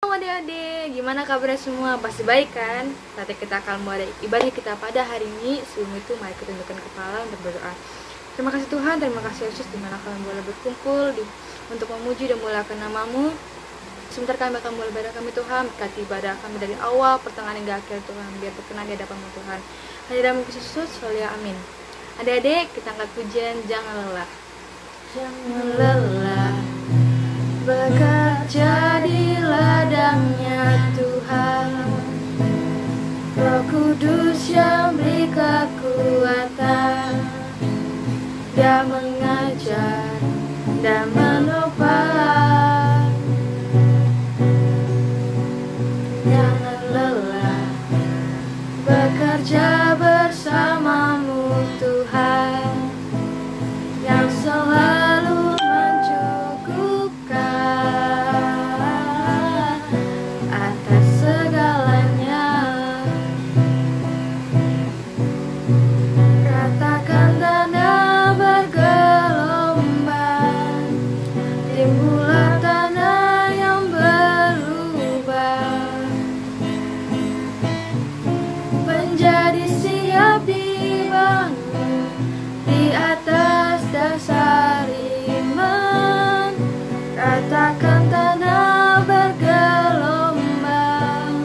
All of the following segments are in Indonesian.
Halo adik-adik, gimana kabarnya semua? Pasti baik kan? Saatnya kita akan mulai ibadah kita pada hari ini. Sebelum itu mari kita tundukkan kepala untuk berdoa. Terima kasih Tuhan, terima kasih Yesus dimana kalian boleh berkumpul untuk memuji dan memuliakan namamu. Sebentar kami akan mulai ibadah kami Tuhan. Berkati ibadah kami dari awal, pertengahan hingga akhir Tuhan. Biar terkenal di hadapan-Mu Tuhan. Hanya dalam Yesus, Haleluya, amin. Adik-adik, kita angkat pujian Jangan Lelah. Jangan lelah bekerja di ladangnya Tuhan, Roh Kudus yang beri kekuatan, Dia mengajar dan menopang. Jangan lelah bekerja bersamamu Tuhan, yang selalu mencukupkan atas segalanya. Ratakan tanah bergelombang, timbullah tanah yang berubah, menjadi siap dibangun di atas dasar iman. Ratakan tanah bergelombang,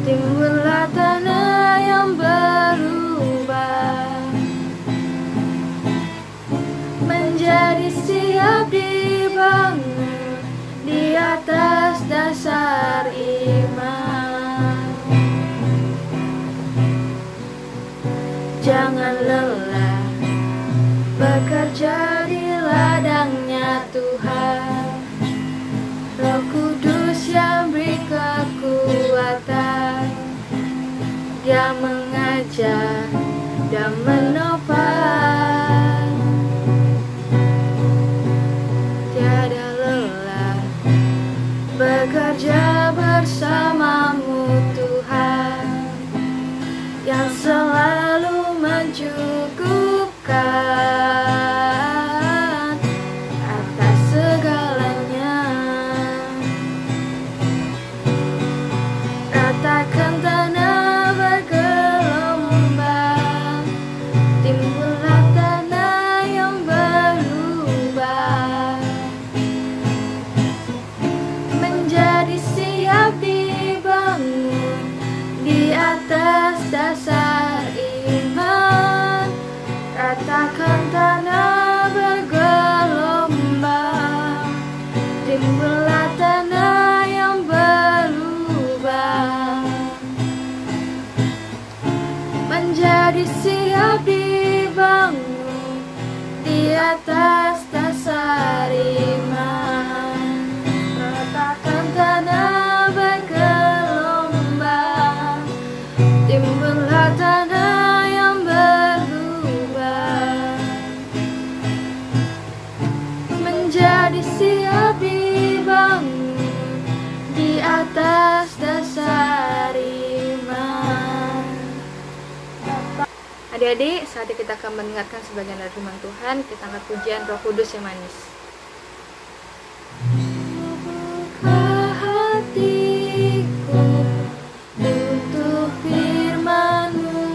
timbullah tanah yang berubah, menjadi siap dibangun di atas dasar iman. Jangan lelah bekerja di ladangnya Tuhan, Roh Kudus yang beri kekuatan, Dia mengajar dan menopang. Tiada lelah bekerja bersamamu Tuhan, yang selalu mencukupkan atas segalanya. Ratakan tanah bergelombang, timbullah tanah yang berubah, menjadi siap dibangun di atas dasar iman. Ratakan tanah bergelombang, timbullah tanah yang berubah, menjadi siap dibangun di atas dasar iman. Ratakan tanah bergelombang, timbullah tanah yang berubah, menjadi siap dibangun di atas dasar iman. Adik-adik, saatnya kita akan mendengarkan sebagian dari firman Tuhan. Kita angkat pujian Roh Kudus yang manis. Buka hatiku untuk firman-Mu,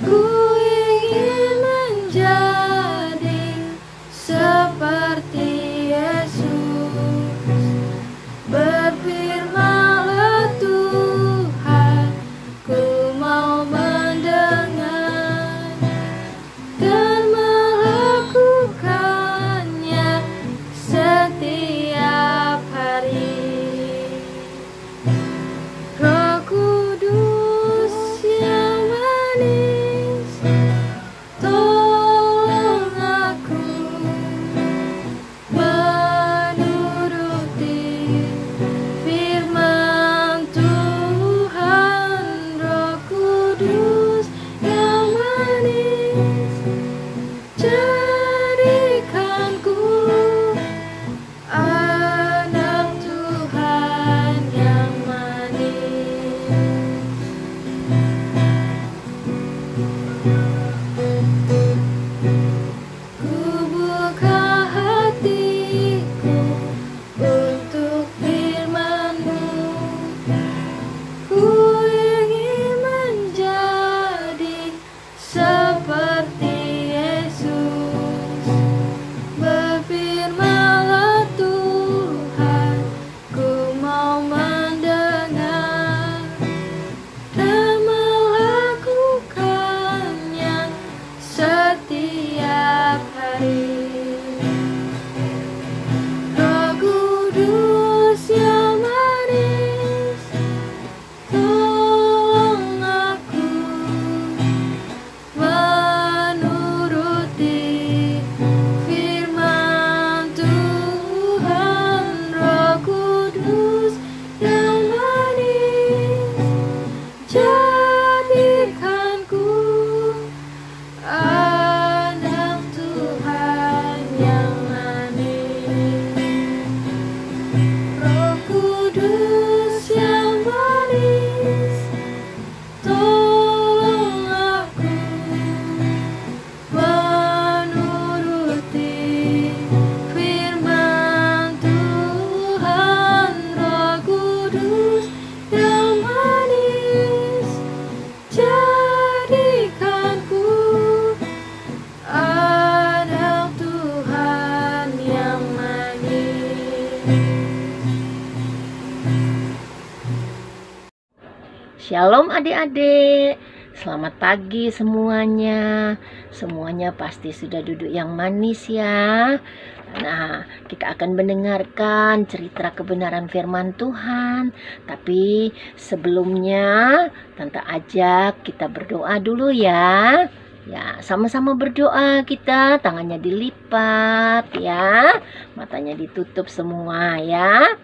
ku ingin menjadi seperti Yesus. Berfirman-Lah Tuhan, ku mau mendengar dan melakukannya setiap hari. Roh Kudus yang manis, tolong aku menuruti Shalom adik-adik, selamat pagi semuanya. Semuanya pasti sudah duduk yang manis ya. Nah, kita akan mendengarkan cerita kebenaran firman Tuhan. Tapi sebelumnya, Tante ajak kita berdoa dulu ya. Ya, sama-sama berdoa kita, tangannya dilipat ya, matanya ditutup semua ya.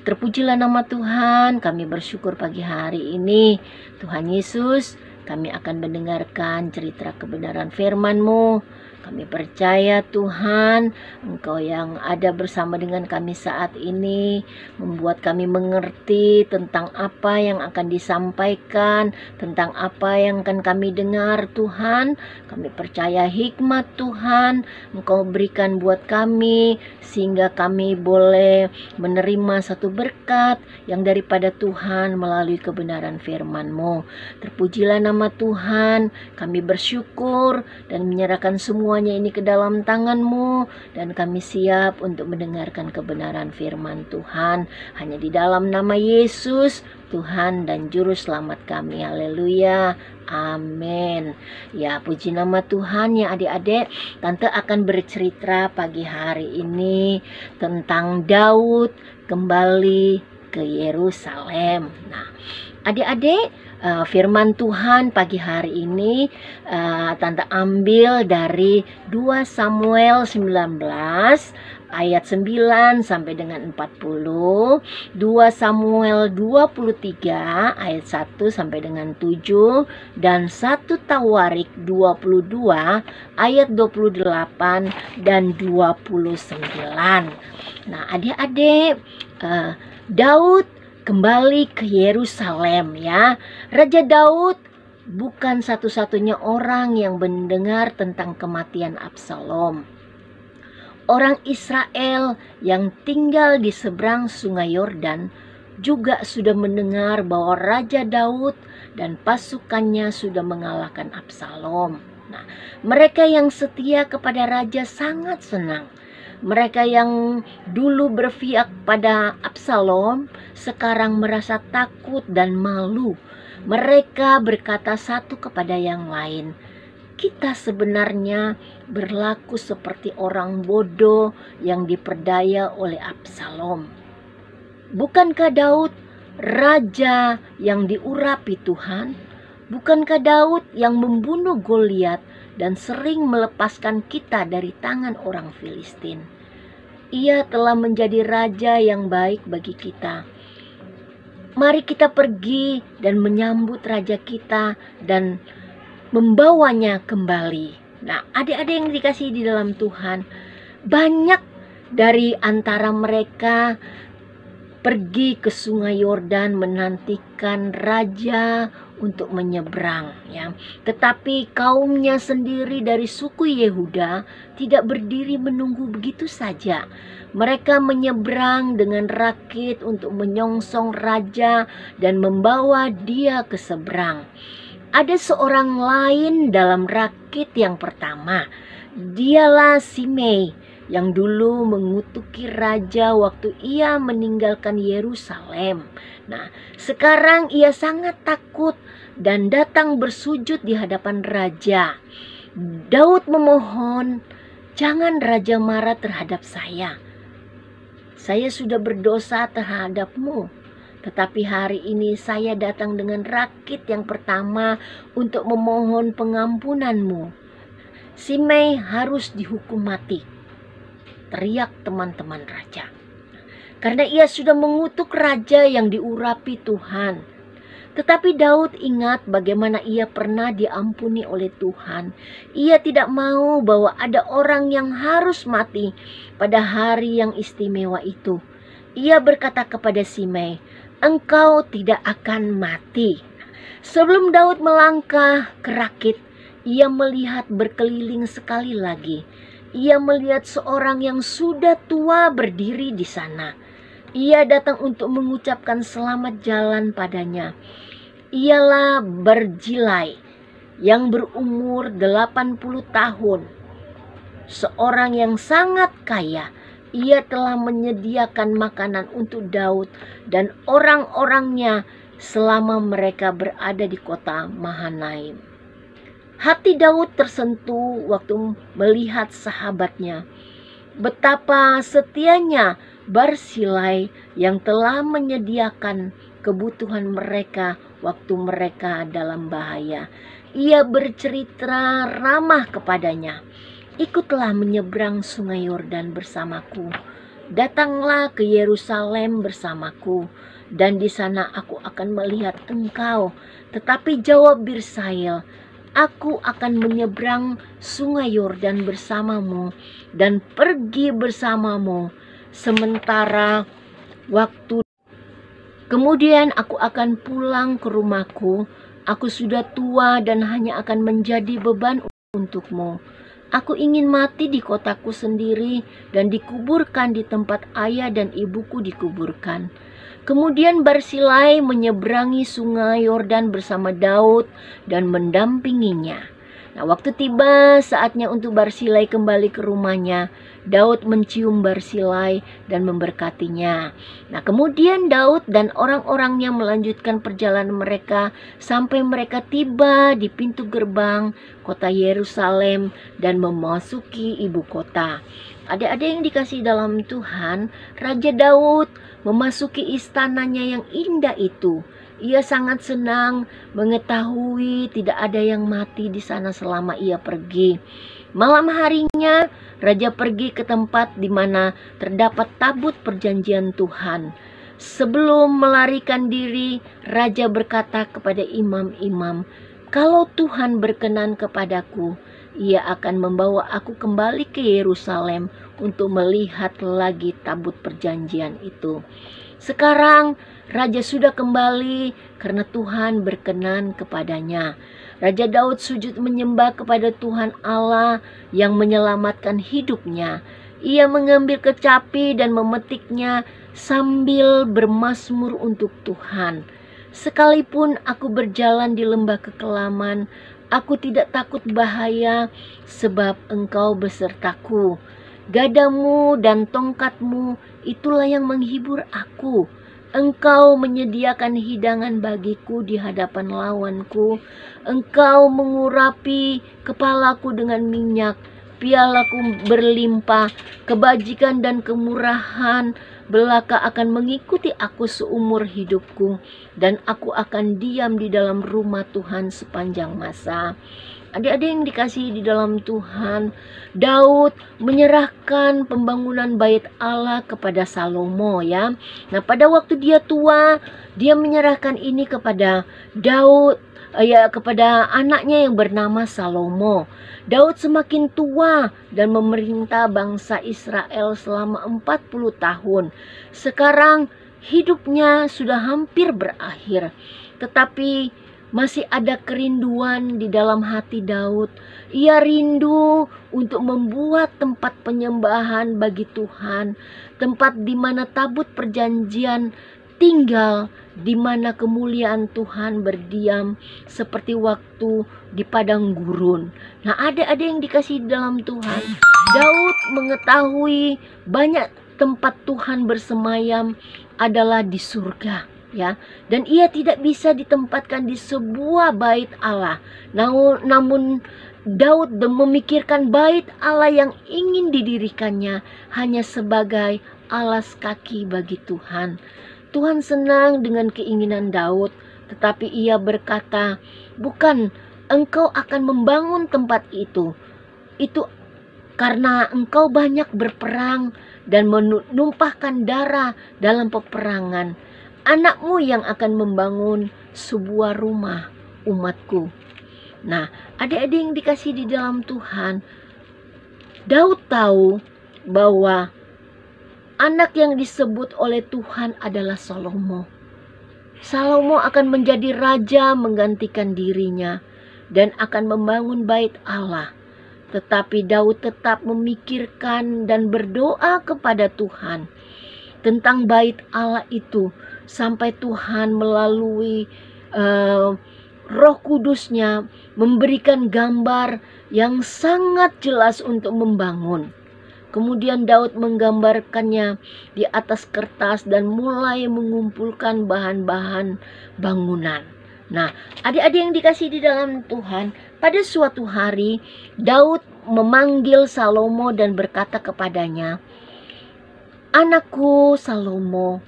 Terpujilah nama Tuhan, kami bersyukur pagi hari ini. Tuhan Yesus, kami akan mendengarkan cerita kebenaran firman-Mu. Kami percaya Tuhan, Engkau yang ada bersama dengan kami saat ini, membuat kami mengerti tentang apa yang akan disampaikan, tentang apa yang akan kami dengar Tuhan. Kami percaya hikmat Tuhan Engkau berikan buat kami, sehingga kami boleh menerima satu berkat yang daripada Tuhan melalui kebenaran firman-Mu. Terpujilah nama Tuhan, kami bersyukur dan menyerahkan semuanya ini ke dalam tangan-Mu, dan kami siap untuk mendengarkan kebenaran firman Tuhan hanya di dalam nama Yesus, Tuhan dan Juru Selamat kami. Haleluya, amin. Ya, puji nama Tuhan ya adik-adik. Tante akan bercerita pagi hari ini tentang Daud kembali ke Yerusalem. Nah, adik-adik, firman Tuhan pagi hari ini Tante ambil dari 2 Samuel 19 ayat 9 sampai dengan 40, 2 Samuel 23 ayat 1 sampai dengan 7, dan 1 Tawarik 22 ayat 28 dan 29. Nah, adik-adik, Daud kembali ke Yerusalem ya. Raja Daud bukan satu-satunya orang yang mendengar tentang kematian Absalom. Orang Israel yang tinggal di seberang Sungai Yordan juga sudah mendengar bahwa Raja Daud dan pasukannya sudah mengalahkan Absalom. Nah, mereka yang setia kepada raja sangat senang. Mereka yang dulu berpihak pada Absalom sekarang merasa takut dan malu. Mereka berkata satu kepada yang lain, "Kita sebenarnya berlaku seperti orang bodoh yang diperdaya oleh Absalom. Bukankah Daud raja yang diurapi Tuhan? Bukankah Daud yang membunuh Goliat dan sering melepaskan kita dari tangan orang Filistin? Ia telah menjadi raja yang baik bagi kita. Mari kita pergi dan menyambut raja kita dan membawanya kembali." Nah, adik-adik yang dikasihi di dalam Tuhan, banyak dari antara mereka pergi ke Sungai Yordan menantikan raja untuk menyeberang ya. Tetapi kaumnya sendiri dari suku Yehuda tidak berdiri menunggu begitu saja. Mereka menyeberang dengan rakit untuk menyongsong raja dan membawa dia ke seberang. Ada seorang lain dalam rakit yang pertama. Dialah Simei yang dulu mengutuki raja waktu ia meninggalkan Yerusalem. Nah, sekarang ia sangat takut dan datang bersujud di hadapan raja. Daud memohon, "Jangan raja marah terhadap saya. Saya sudah berdosa terhadapmu. Tetapi hari ini saya datang dengan rakit yang pertama untuk memohon pengampunanmu. Simei harus dihukum mati," teriak teman-teman raja. Karena ia sudah mengutuk raja yang diurapi Tuhan. Tetapi Daud ingat bagaimana ia pernah diampuni oleh Tuhan. Ia tidak mau bahwa ada orang yang harus mati pada hari yang istimewa itu. Ia berkata kepada Simei, "Engkau tidak akan mati." Sebelum Daud melangkah ke rakit, ia melihat berkeliling sekali lagi. Ia melihat seorang yang sudah tua berdiri di sana. Ia datang untuk mengucapkan selamat jalan padanya. Ialah Barzilai yang berumur 80 tahun. Seorang yang sangat kaya. Ia telah menyediakan makanan untuk Daud dan orang-orangnya selama mereka berada di kota Mahanaim. Hati Daud tersentuh waktu melihat sahabatnya, betapa setianya Barsilai yang telah menyediakan kebutuhan mereka waktu mereka dalam bahaya. Ia bercerita ramah kepadanya, "Ikutlah menyeberang sungai Yordan bersamaku. Datanglah ke Yerusalem bersamaku, dan di sana aku akan melihat engkau." Tetapi jawab Barsilai, "Aku akan menyeberang sungai Yordan bersamamu dan pergi bersamamu sementara waktu. Kemudian aku akan pulang ke rumahku. Aku sudah tua dan hanya akan menjadi beban untukmu. Aku ingin mati di kotaku sendiri dan dikuburkan di tempat ayah dan ibuku dikuburkan." Kemudian Barsilai menyeberangi sungai Yordan bersama Daud dan mendampinginya. Nah, waktu tiba saatnya untuk Barsilai kembali ke rumahnya, Daud mencium Barsilai dan memberkatinya. Nah, kemudian Daud dan orang-orangnya melanjutkan perjalanan mereka sampai mereka tiba di pintu gerbang kota Yerusalem dan memasuki ibu kota. Adik-adik yang dikasihi dalam Tuhan, Raja Daud memasuki istananya yang indah itu. Ia sangat senang mengetahui tidak ada yang mati di sana selama ia pergi. Malam harinya, raja pergi ke tempat di mana terdapat tabut perjanjian Tuhan. Sebelum melarikan diri, raja berkata kepada imam-imam, "Kalau Tuhan berkenan kepadaku, ia akan membawa aku kembali ke Yerusalem untuk melihat lagi tabut perjanjian itu." Sekarang raja sudah kembali karena Tuhan berkenan kepadanya. Raja Daud sujud menyembah kepada Tuhan Allah yang menyelamatkan hidupnya. Ia mengambil kecapi dan memetiknya sambil bermazmur untuk Tuhan. "Sekalipun aku berjalan di lembah kekelaman, aku tidak takut bahaya, sebab Engkau besertaku. Gadamu dan tongkatmu itulah yang menghibur aku. Engkau menyediakan hidangan bagiku di hadapan lawanku. Engkau mengurapi kepalaku dengan minyak, pialaku berlimpah. Kebajikan dan kemurahan belaka akan mengikuti aku seumur hidupku, dan aku akan diam di dalam rumah Tuhan sepanjang masa." Adik-adik yang dikasihi di dalam Tuhan, Daud menyerahkan pembangunan bait Allah kepada Salomo ya. Nah, pada waktu dia tua, dia menyerahkan ini kepada Daud, kepada anaknya yang bernama Salomo. Daud semakin tua dan memerintah bangsa Israel selama 40 tahun. Sekarang hidupnya sudah hampir berakhir, tetapi masih ada kerinduan di dalam hati Daud. Ia rindu untuk membuat tempat penyembahan bagi Tuhan, tempat di mana tabut perjanjian tinggal, di mana kemuliaan Tuhan berdiam seperti waktu di padang gurun. Nah, adik-adik yang dikasihi dalam Tuhan, Daud mengetahui banyak tempat Tuhan bersemayam adalah di surga. Ya, dan ia tidak bisa ditempatkan di sebuah bait Allah. Namun Daud memikirkan bait Allah yang ingin didirikannya hanya sebagai alas kaki bagi Tuhan. Tuhan senang dengan keinginan Daud, tetapi ia berkata, "Bukan, engkau akan membangun tempat itu. Itu karena engkau banyak berperang dan menumpahkan darah dalam peperangan. Anakmu yang akan membangun sebuah rumah umatku." Nah, adik-adik yang dikasihi di dalam Tuhan, Daud tahu bahwa anak yang disebut oleh Tuhan adalah Salomo. Salomo akan menjadi raja menggantikan dirinya dan akan membangun bait Allah. Tetapi Daud tetap memikirkan dan berdoa kepada Tuhan tentang bait Allah itu, sampai Tuhan melalui Roh Kudusnya memberikan gambar yang sangat jelas untuk membangun. Kemudian Daud menggambarkannya di atas kertas dan mulai mengumpulkan bahan-bahan bangunan. Nah, adik-adik yang dikasih di dalam Tuhan, pada suatu hari Daud memanggil Salomo dan berkata kepadanya, "Anakku Salomo,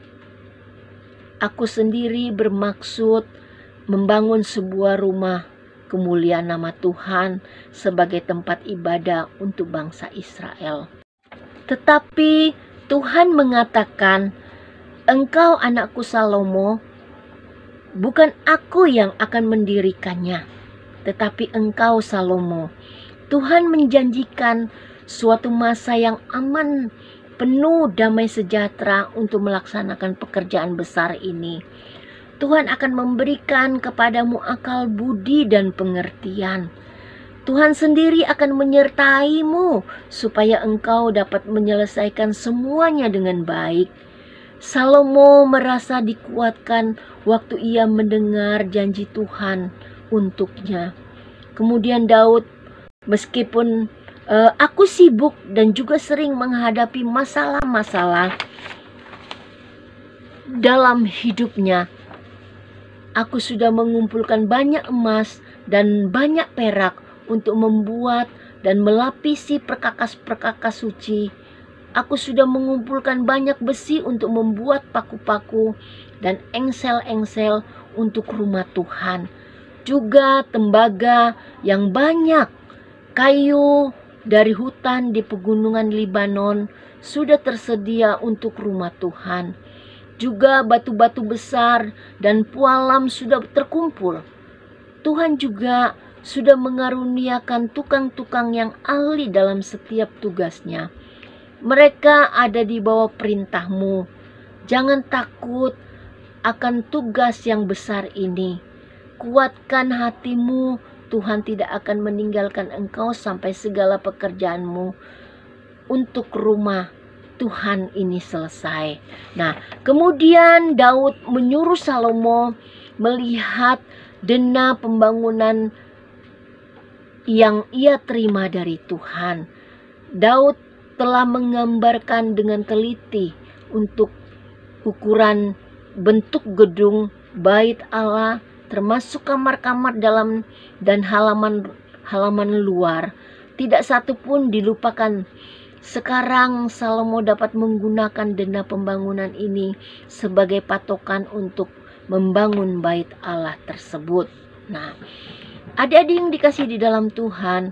aku sendiri bermaksud membangun sebuah rumah kemuliaan nama Tuhan sebagai tempat ibadah untuk bangsa Israel. Tetapi Tuhan mengatakan, engkau anakku Salomo, bukan aku yang akan mendirikannya, tetapi engkau Salomo. Tuhan menjanjikan suatu masa yang aman, penuh damai sejahtera untuk melaksanakan pekerjaan besar ini. Tuhan akan memberikan kepadamu akal budi dan pengertian. Tuhan sendiri akan menyertaimu supaya engkau dapat menyelesaikan semuanya dengan baik." Salomo merasa dikuatkan waktu ia mendengar janji Tuhan untuknya. Kemudian Daud, "Meskipun aku sibuk dan juga sering menghadapi masalah-masalah dalam hidupnya, aku sudah mengumpulkan banyak emas dan banyak perak untuk membuat dan melapisi perkakas-perkakas suci. Aku sudah mengumpulkan banyak besi untuk membuat paku-paku dan engsel-engsel untuk rumah Tuhan. Juga tembaga yang banyak, kayu dari hutan di pegunungan Libanon sudah tersedia untuk rumah Tuhan. Juga batu-batu besar dan pualam sudah terkumpul. Tuhan juga sudah mengaruniakan tukang-tukang yang ahli dalam setiap tugasnya. Mereka ada di bawah perintahmu. Jangan takut akan tugas yang besar ini. Kuatkan hatimu, Tuhan tidak akan meninggalkan engkau sampai segala pekerjaanmu untuk rumah Tuhan ini selesai. Nah, kemudian Daud menyuruh Salomo melihat dana pembangunan yang ia terima dari Tuhan. Daud telah menggambarkan dengan teliti untuk ukuran bentuk gedung bait Allah, termasuk kamar-kamar dalam dan halaman luar. Tidak satu pun dilupakan. Sekarang Salomo dapat menggunakan dana pembangunan ini sebagai patokan untuk membangun bait Allah tersebut. Nah, adik-adik yang dikasih di dalam Tuhan,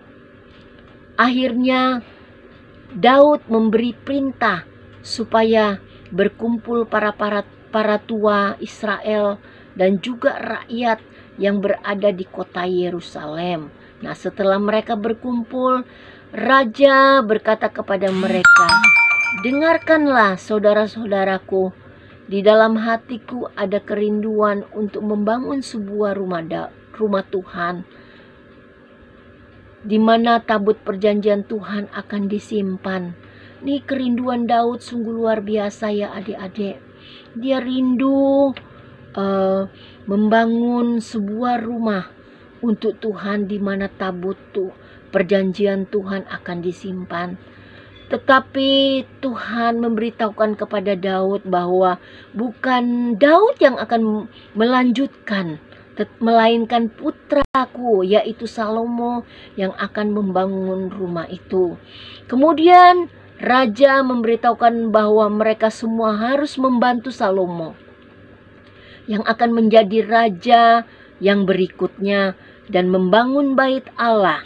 akhirnya Daud memberi perintah supaya berkumpul para tua Israel dan juga rakyat yang berada di kota Yerusalem. Nah, setelah mereka berkumpul, Raja berkata kepada mereka, "Dengarkanlah saudara-saudaraku, di dalam hatiku ada kerinduan untuk membangun sebuah rumah Tuhan, di mana tabut perjanjian Tuhan akan disimpan." Ini kerinduan Daud sungguh luar biasa ya adik-adik. Dia rindu membangun sebuah rumah untuk Tuhan di mana tabut perjanjian Tuhan akan disimpan. Tetapi Tuhan memberitahukan kepada Daud bahwa bukan Daud yang akan melanjutkan, melainkan putraku yaitu Salomo yang akan membangun rumah itu. Kemudian Raja memberitahukan bahwa mereka semua harus membantu Salomo yang akan menjadi raja yang berikutnya dan membangun bait Allah.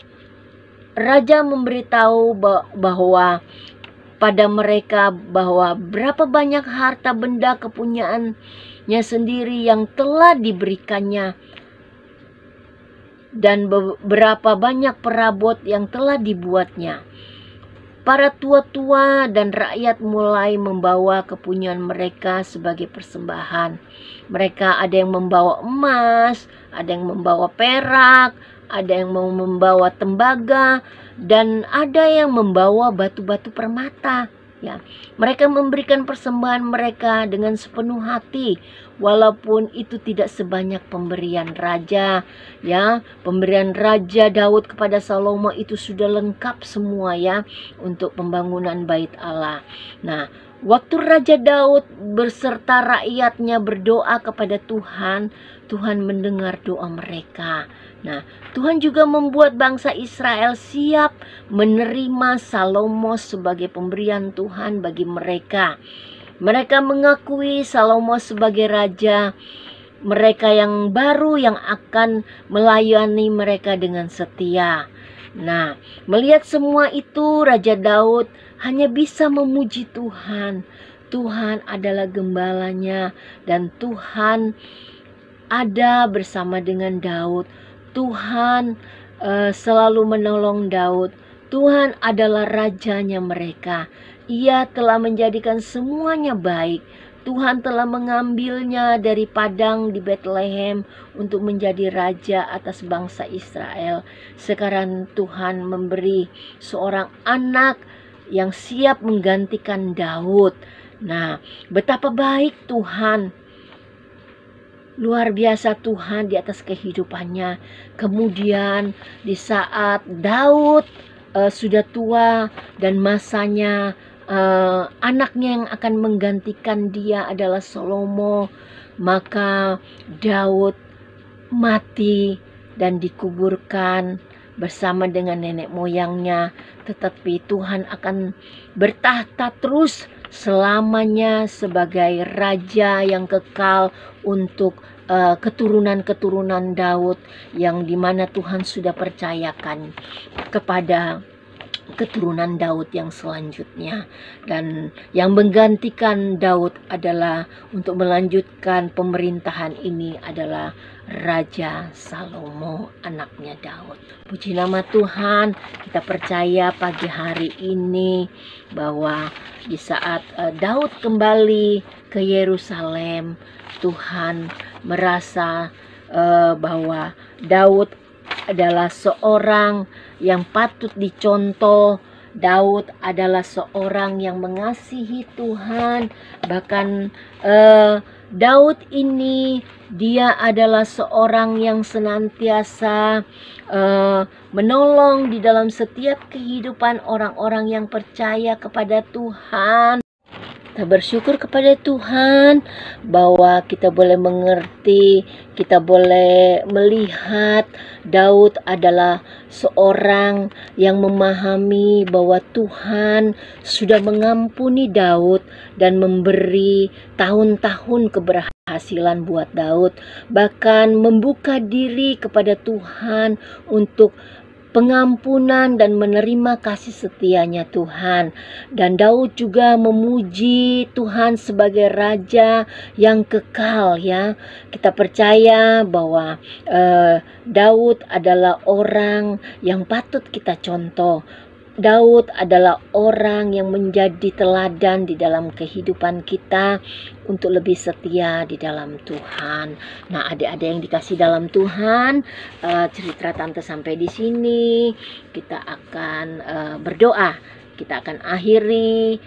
Raja memberitahu bahwa pada mereka bahwa berapa banyak harta benda kepunyaannya sendiri yang telah diberikannya dan berapa banyak perabot yang telah dibuatnya. Para tua-tua dan rakyat mulai membawa kepunyaan mereka sebagai persembahan. Mereka ada yang membawa emas, ada yang membawa perak, ada yang mau membawa tembaga, dan ada yang membawa batu-batu permata. Ya, mereka memberikan persembahan mereka dengan sepenuh hati, walaupun itu tidak sebanyak pemberian raja. Ya, pemberian Raja Daud kepada Salomo itu sudah lengkap semua ya untuk pembangunan bait Allah. Nah, waktu Raja Daud beserta rakyatnya berdoa kepada Tuhan, Tuhan mendengar doa mereka. Nah, Tuhan juga membuat bangsa Israel siap menerima Salomo sebagai pemberian Tuhan bagi mereka. Mereka mengakui Salomo sebagai raja mereka yang baru yang akan melayani mereka dengan setia. Nah, melihat semua itu, Raja Daud hanya bisa memuji Tuhan. Tuhan adalah gembalanya dan Tuhan ada bersama dengan Daud. Tuhan selalu menolong Daud. Tuhan adalah rajanya mereka. Ia telah menjadikan semuanya baik. Tuhan telah mengambilnya dari padang di Bethlehem untuk menjadi raja atas bangsa Israel. Sekarang Tuhan memberi seorang anak yang siap menggantikan Daud. Nah, betapa baik Tuhan. Luar biasa Tuhan di atas kehidupannya. Kemudian di saat Daud sudah tua dan masanya anaknya yang akan menggantikan dia adalah Salomo, maka Daud mati dan dikuburkan bersama dengan nenek moyangnya. Tetapi Tuhan akan bertahta terus selamanya sebagai raja yang kekal untuk keturunan-keturunan Daud, yang dimana Tuhan sudah percayakan kepada keturunan Daud yang selanjutnya. Dan yang menggantikan Daud adalah untuk melanjutkan pemerintahan ini adalah Raja Salomo, anaknya Daud. Puji nama Tuhan, kita percaya pagi hari ini bahwa di saat Daud kembali ke Yerusalem, Tuhan merasa bahwa Daud adalah seorang yang patut dicontoh. Daud adalah seorang yang mengasihi Tuhan. Bahkan Daud ini dia adalah seorang yang senantiasa menolong di dalam setiap kehidupan orang-orang yang percaya kepada Tuhan. Kita bersyukur kepada Tuhan bahwa kita boleh mengerti, kita boleh melihat Daud adalah seorang yang memahami bahwa Tuhan sudah mengampuni Daud dan memberi tahun-tahun keberhasilan buat Daud, bahkan membuka diri kepada Tuhan untuk pengampunan dan menerima kasih setianya Tuhan. Dan Daud juga memuji Tuhan sebagai raja yang kekal ya. Kita percaya bahwa Daud adalah orang yang patut kita contoh. Daud adalah orang yang menjadi teladan di dalam kehidupan kita untuk lebih setia di dalam Tuhan. Nah, adik-adik yang dikasih dalam Tuhan, cerita tante sampai di sini. Kita akan berdoa. Kita akan akhiri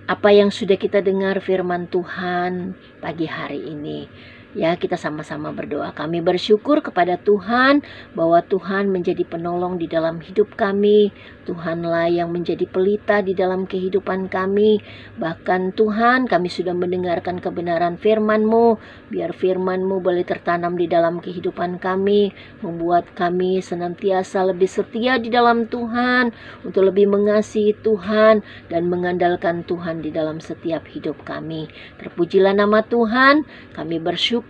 apa yang sudah kita dengar firman Tuhan pagi hari ini. Ya, kita sama-sama berdoa. Kami bersyukur kepada Tuhan bahwa Tuhan menjadi penolong di dalam hidup kami. Tuhanlah yang menjadi pelita di dalam kehidupan kami. Bahkan Tuhan, kami sudah mendengarkan kebenaran firman-Mu. Biar firman-Mu boleh tertanam di dalam kehidupan kami, membuat kami senantiasa lebih setia di dalam Tuhan, untuk lebih mengasihi Tuhan dan mengandalkan Tuhan di dalam setiap hidup kami. Terpujilah nama Tuhan. Kami bersyukur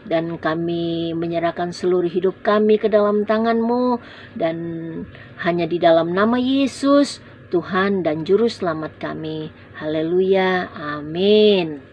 dan kami menyerahkan seluruh hidup kami ke dalam tangan-Mu, dan hanya di dalam nama Yesus, Tuhan dan Juru Selamat kami. Haleluya, amin.